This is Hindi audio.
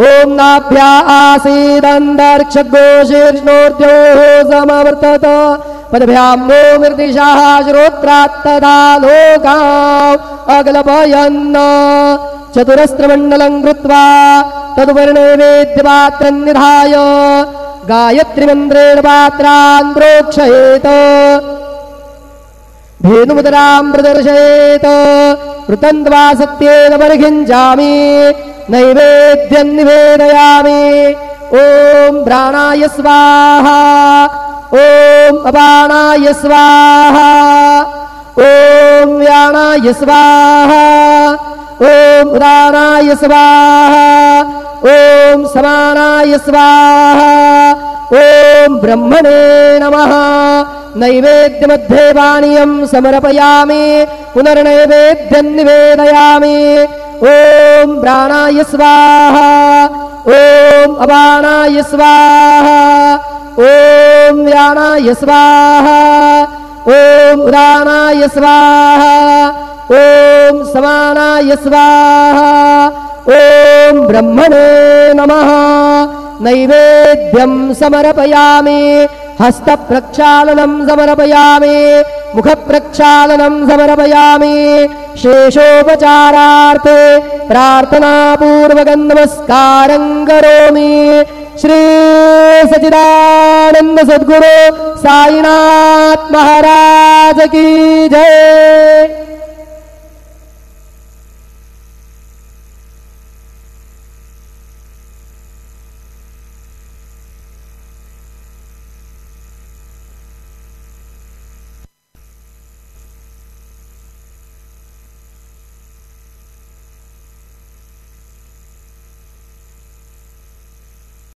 ओम नाभ्या आसीदन्तरिक्षघोषीर्ष्णोर्द्योः समवर्तत पदभ्यां वो निर्दिशाः श्रोत्रात् तदा लोकाः अगलपयन् चतुरस्रमण्डलं कृत्वा तदुवर्णे वेद्यपात्रं निधाय गायत्रीमन्त्रेण पात्रान् प्रोक्षयेत् धेनुमुदरां प्रदर्शयेत् कृतन्त्वा सत्येन परिखिञ्चामि नैवेद्यं निवेदयामि। ओम प्राणाय स्वाहा ओम अपानाय स्वाहा ओम व्यानाय स्वाहा ओम उदानाय स्वाहा ओम समानाय स्वाहा ओम ब्रह्मणे नमः। नैवेद्यमध्ये पानीयं समर्पयामि पुनर्नैवेद्यं निवेदयामि। ओम प्राणाय स्वाहा ओम अपानाय स्वाहा ओम व्यानाय स्वाहा ओम उदानाय स्वाहा ओम समानाय स्वाहा ओम ब्रह्मणे नमः। नैवेद्यं समर्पयामि हस्तप्रक्षालनं समर्पयामि मुखप्रक्षालनं समर्पयामि। शेषोपचारार्थे प्रार्थनापूर्वकं नमस्कारं करोमि। श्री सच्चिदानंद सद्गुरु साईनाथ महाराज की जय।